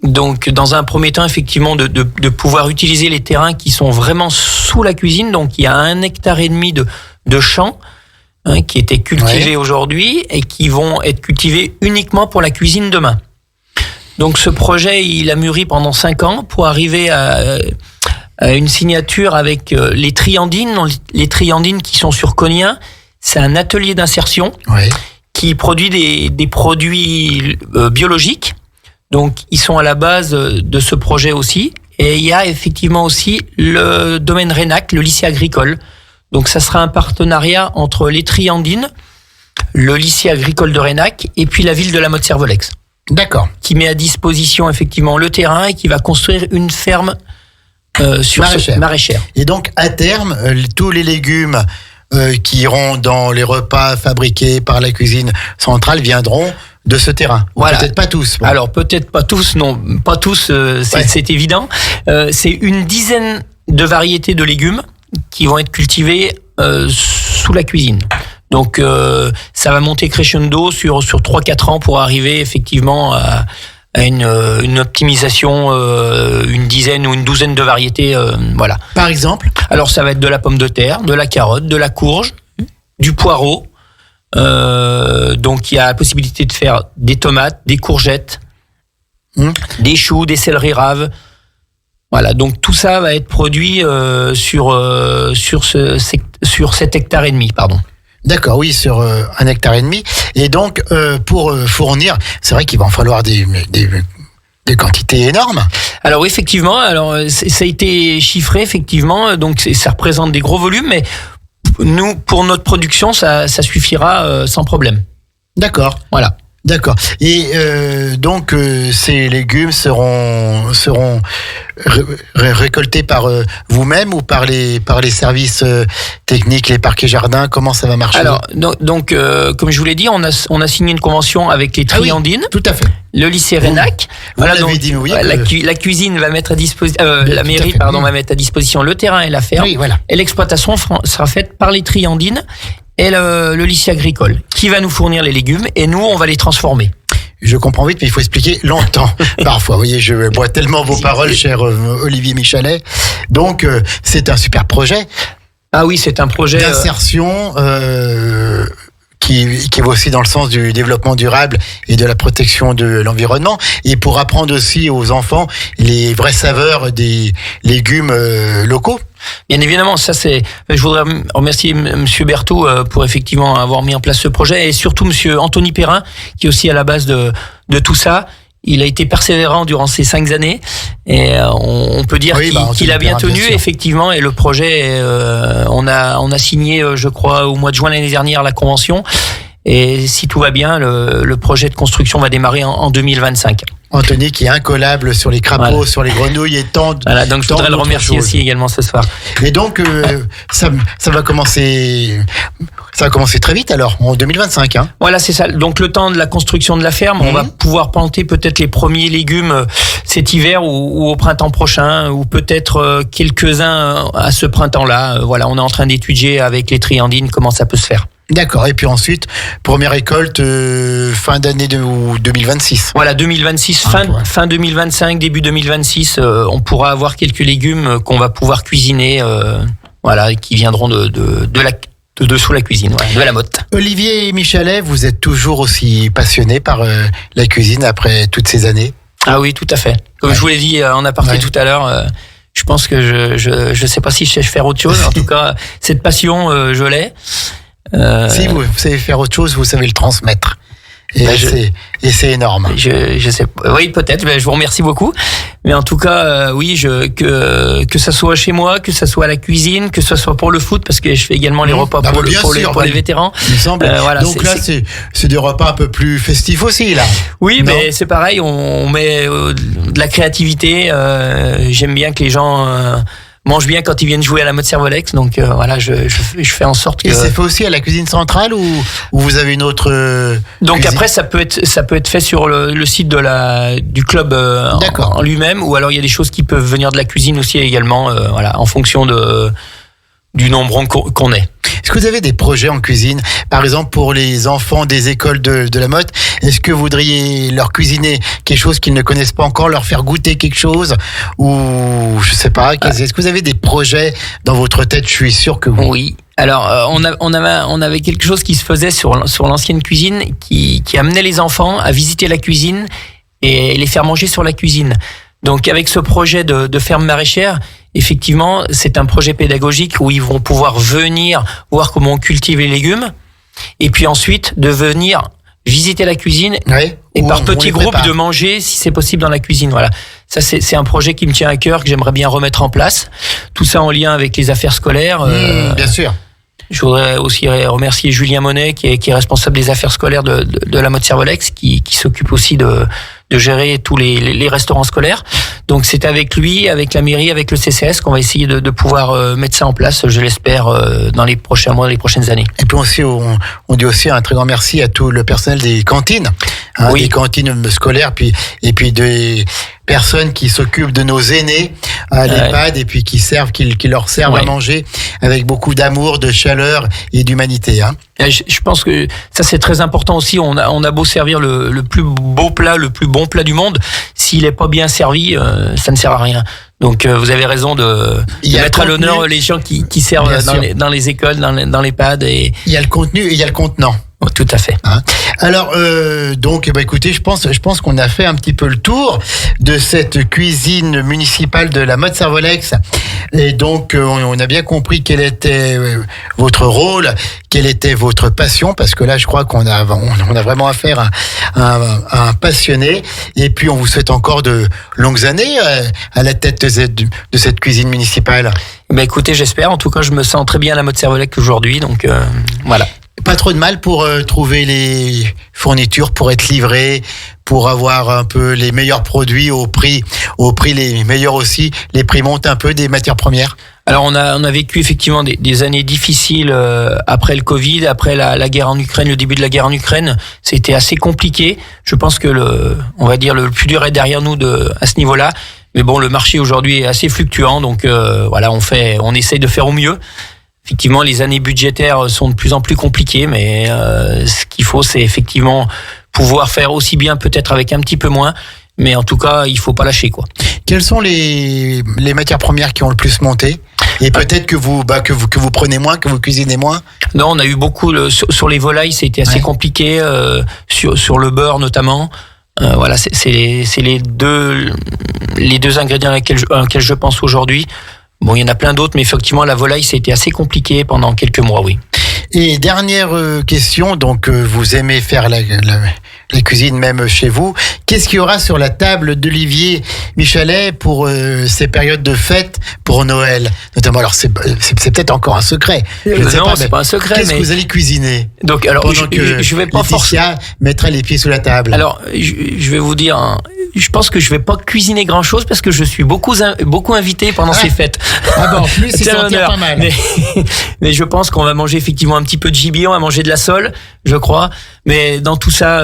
Donc dans un premier temps, effectivement, de pouvoir utiliser les terrains qui sont vraiment sous la cuisine. Donc il y a 1,5 hectare de champs qui étaient cultivés aujourd'hui et qui vont être cultivés uniquement pour la cuisine demain. Donc ce projet, il a mûri pendant 5 ans pour arriver à une signature avec les Triandines. Les Triandines qui sont sur Cognien, c'est un atelier d'insertion qui produit des produits biologiques. Donc ils sont à la base de ce projet aussi. Et il y a effectivement aussi le domaine Rénac, le lycée agricole. Donc ça sera un partenariat entre les Triandines, le lycée agricole de Rénac et puis la ville de la Motte-Servolex. D'accord. Qui met à disposition effectivement le terrain et qui va construire une ferme maraîchère. Et donc à terme, tous les légumes qui iront dans les repas fabriqués par la cuisine centrale viendront de ce terrain. Voilà. Peut-être pas tous. Bon. Alors peut-être pas tous, non, pas tous, c'est évident. C'est une dizaine de variétés de légumes qui vont être cultivés sous la cuisine. Donc ça va monter crescendo sur 3-4 ans pour arriver effectivement à une optimisation, une dizaine ou une douzaine de variétés, voilà. Par exemple ? Alors ça va être de la pomme de terre, de la carotte, de la courge, du poireau. Donc il y a la possibilité de faire des tomates, des courgettes, des choux, des céleris raves. Voilà, donc tout ça va être produit sur 7 hectares et demi, pardon. D'accord, oui, sur 1,5 hectare. Et donc, pour fournir, c'est vrai qu'il va en falloir des quantités énormes. Alors effectivement, ça a été chiffré effectivement, donc ça représente des gros volumes, mais nous, pour notre production, ça suffira sans problème. D'accord. Voilà. D'accord. Et donc ces légumes seront récoltés par vous-même ou par les services techniques, les parcs et jardins. Comment ça va marcher ? Alors donc comme je vous l'ai dit, on a signé une convention avec les Triandines. Oui, tout à fait. Le lycée Rénac. Vous l'avez dit, oui. La cuisine va mettre à disposition, la mairie va mettre à disposition le terrain et la ferme. Oui, voilà. Et l'exploitation sera faite par les Triandines et le lycée agricole, qui va nous fournir les légumes et nous, on va les transformer. Je comprends vite, mais il faut expliquer longtemps. Parfois, vous voyez, je bois tellement vos paroles, cher Olivier Michalet. Donc, c'est un super projet. Ah oui, c'est un projet d'insertion qui va aussi dans le sens du développement durable et de la protection de l'environnement, et pour apprendre aussi aux enfants les vraies saveurs des légumes locaux. Bien évidemment, je voudrais remercier Monsieur Berthaud pour effectivement avoir mis en place ce projet, et surtout Monsieur Anthony Perrin, qui est aussi à la base de tout ça. Il a été persévérant durant ces 5 années et on peut dire qu'il a bien tenu, effectivement. Et le projet, on a signé, je crois, au mois de juin l'année dernière la convention. Et si tout va bien, le projet de construction va démarrer en 2025. Anthony qui est incollable sur les crapauds, sur les grenouilles et tant. Voilà, donc je voudrais le remercier aussi également ce soir. Et donc ça va commencer très vite alors, en 2025. Hein. Voilà, c'est ça. Donc le temps de la construction de la ferme, on va pouvoir planter peut-être les premiers légumes cet hiver ou au printemps prochain, ou peut-être quelques-uns à ce printemps-là. Voilà, on est en train d'étudier avec les Triandines comment ça peut se faire. D'accord. Et puis ensuite, première récolte fin d'année 2026. Voilà, 2026, fin 2025, début 2026, on pourra avoir quelques légumes qu'on va pouvoir cuisiner, voilà, qui viendront de sous la cuisine, de la motte. Olivier Michalet, vous êtes toujours aussi passionné par la cuisine après toutes ces années ? Ah oui, tout à fait. Comme je vous l'ai dit en aparté tout à l'heure, je pense que je sais pas si je sais faire autre chose. En tout cas, cette passion, je l'ai. Si vous savez faire autre chose, vous savez le transmettre. Et c'est énorme. Je sais. Oui, peut-être. Mais je vous remercie beaucoup. Mais en tout cas, oui, que ça soit chez moi, que ça soit à la cuisine, que ce soit pour le foot, parce que je fais également les repas pour les vétérans. Il me semble. Voilà, donc là, c'est des repas un peu plus festifs aussi, là. Oui, mais c'est pareil. On met de la créativité. J'aime bien que les gens mangent bien quand ils viennent jouer à la Motte-Servolex, donc voilà, je fais en sorte que. Et c'est fait aussi à la cuisine centrale ou vous avez une autre donc cuisine? Après ça peut être fait sur le site du club en lui-même, ou alors il y a des choses qui peuvent venir de la cuisine aussi également, voilà, en fonction du nombre qu'on est. Est-ce que vous avez des projets en cuisine? Par exemple, pour les enfants des écoles de la Motte, est-ce que vous voudriez leur cuisiner quelque chose qu'ils ne connaissent pas encore, leur faire goûter quelque chose? Ou, je sais pas, est-ce que vous avez des projets dans votre tête? Je suis sûr que vous... Oui. Alors, on avait quelque chose qui se faisait sur l'ancienne cuisine qui amenait les enfants à visiter la cuisine et les faire manger sur la cuisine. Donc, avec ce projet de ferme maraîchère, effectivement, c'est un projet pédagogique où ils vont pouvoir venir voir comment on cultive les légumes et puis ensuite de venir visiter la cuisine et par petits groupes de manger si c'est possible dans la cuisine. Voilà. Ça, c'est un projet qui me tient à cœur, que j'aimerais bien remettre en place. Tout ça en lien avec les affaires scolaires. Bien sûr. Je voudrais aussi remercier Julien Monet, qui est responsable des affaires scolaires de la Motte-Servolex, qui s'occupe aussi de gérer tous les restaurants scolaires. Donc c'est avec lui, avec la mairie, avec le CCS qu'on va essayer de pouvoir mettre ça en place, je l'espère, dans les prochains mois, les prochaines années. Et puis aussi, on dit aussi un très grand merci à tout le personnel des cantines, des cantines scolaires, et puis des personnes qui s'occupent de nos aînés à l'EHPAD et puis qui leur servent à manger avec beaucoup d'amour, de chaleur et d'humanité. Je pense que ça c'est très important aussi. On a beau servir le plus beau plat, le plus bon plat du monde, s'il est pas bien servi, ça ne sert à rien. Donc vous avez raison de mettre à l'honneur les gens qui servent dans les écoles, dans l'EHPAD. Et il y a le contenu et il y a le contenant. Oh, tout à fait. Alors donc écoutez, je pense qu'on a fait un petit peu le tour de cette cuisine municipale de la Motte-Servolex, et donc on a bien compris quel était votre rôle, quelle était votre passion, parce que là je crois qu'on a vraiment affaire à un passionné, et puis on vous souhaite encore de longues années à la tête de cette cuisine municipale. Écoutez, j'espère. En tout cas, je me sens très bien à la Motte-Servolex aujourd'hui, donc voilà. Pas trop de mal pour trouver les fournitures, pour être livré, pour avoir un peu les meilleurs produits au prix les meilleurs aussi. Les prix montent un peu des matières premières. Alors on a vécu effectivement des années difficiles après le Covid, après la guerre en Ukraine, le début de la guerre en Ukraine, c'était assez compliqué. Je pense que on va dire le plus dur est derrière nous à ce niveau-là. Mais bon, le marché aujourd'hui est assez fluctuant, donc voilà, on essaye de faire au mieux. Effectivement, les années budgétaires sont de plus en plus compliquées, mais ce qu'il faut, c'est effectivement pouvoir faire aussi bien, peut-être avec un petit peu moins, mais en tout cas, il faut pas lâcher, quoi. Quelles sont les matières premières qui ont le plus monté? Et peut-être que vous prenez moins, que vous cuisinez moins? Non, on a eu beaucoup sur les volailles, c'était assez compliqué, sur le beurre notamment. Voilà, c'est les deux ingrédients auxquels je pense aujourd'hui. Bon, il y en a plein d'autres, mais effectivement, la volaille, c'était assez compliqué pendant quelques mois, oui. Et dernière question, donc vous aimez faire la cuisine même chez vous. Qu'est-ce qu'il y aura sur la table d'Olivier Michalet pour ces périodes de fête pour Noël notamment? Alors c'est peut-être encore un secret. Non, c'est pas un secret. Qu'est-ce que vous allez cuisiner? Donc alors je vais pas Laetitia mettra les pieds sous la table. Alors je vais vous dire. Je pense que je vais pas cuisiner grand chose parce que je suis beaucoup invité pendant ces fêtes. En plus, c'est sentir pas mal. Mais je pense qu'on va manger effectivement un petit peu de gibier, on va manger de la sole, je crois. Mais dans tout ça,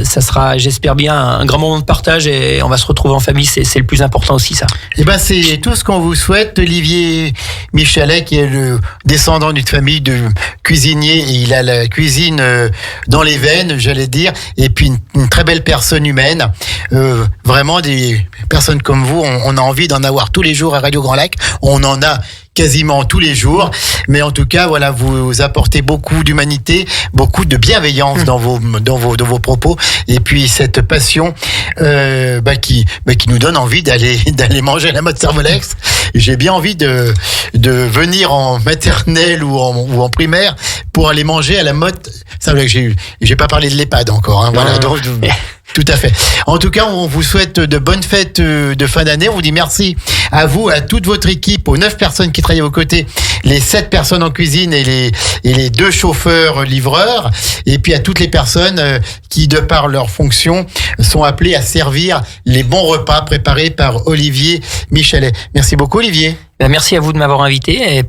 ça sera, j'espère bien, un grand moment de partage et on va se retrouver en famille. C'est le plus important aussi, ça. Eh ben, c'est tout ce qu'on vous souhaite. Olivier Michalet, qui est le descendant d'une famille de cuisiniers, et il a la cuisine dans les veines, j'allais dire, et puis une très belle personne humaine. Vraiment, des personnes comme vous, on a envie d'en avoir tous les jours à Radio Grand Lac. On en a quasiment tous les jours, mais en tout cas, voilà, vous apportez beaucoup d'humanité, beaucoup de bienveillance dans vos propos, et puis cette passion qui nous donne envie d'aller manger à la Motte-Servolex. J'ai bien envie de venir en maternelle ou en primaire pour aller manger à la Motte-Servolex. J'ai pas parlé de l'EHPAD encore, voilà. Donc, tout à fait. En tout cas, on vous souhaite de bonnes fêtes de fin d'année. On vous dit merci à vous, à toute votre équipe, aux 9 personnes qui travaillent à vos côtés, les 7 personnes en cuisine et les 2 chauffeurs livreurs, et puis à toutes les personnes qui, de par leur fonction, sont appelées à servir les bons repas préparés par Olivier Michalet. Merci beaucoup, Olivier. Merci à vous de m'avoir invité et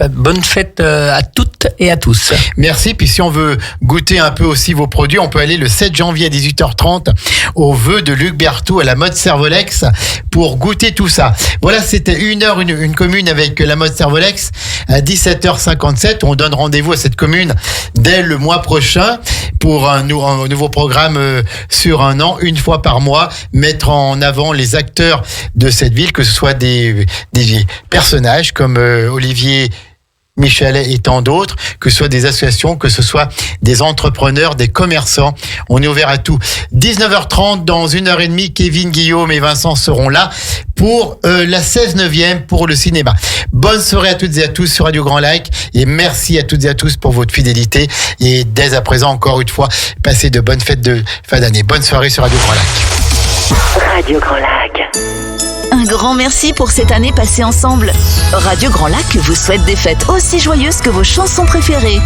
bonne fête à toutes et à tous. Merci. Puis si on veut goûter un peu aussi vos produits, on peut aller le 7 janvier à 18h30 au vœu de Luc Berthoud à la mode Servolex pour goûter tout ça. Voilà, c'était une commune avec la mode Servolex à 17h57. On donne rendez-vous à cette commune dès le mois prochain pour un nouveau programme sur un an, une fois par mois, mettre en avant les acteurs de cette ville, que ce soit des personnages comme Olivier Michelet et tant d'autres, que ce soit des associations, que ce soit des entrepreneurs, des commerçants. On est ouvert à tout. 19h30, dans 1h30, Kevin, Guillaume et Vincent seront là pour la 16e pour le cinéma. Bonne soirée à toutes et à tous sur Radio Grand Lac et merci à toutes et à tous pour votre fidélité et dès à présent, encore une fois, passez de bonnes fêtes de fin d'année. Bonne soirée sur Radio Grand Lac. Radio Grand Lac. Un grand merci pour cette année passée ensemble. Radio Grand Lac vous souhaite des fêtes aussi joyeuses que vos chansons préférées.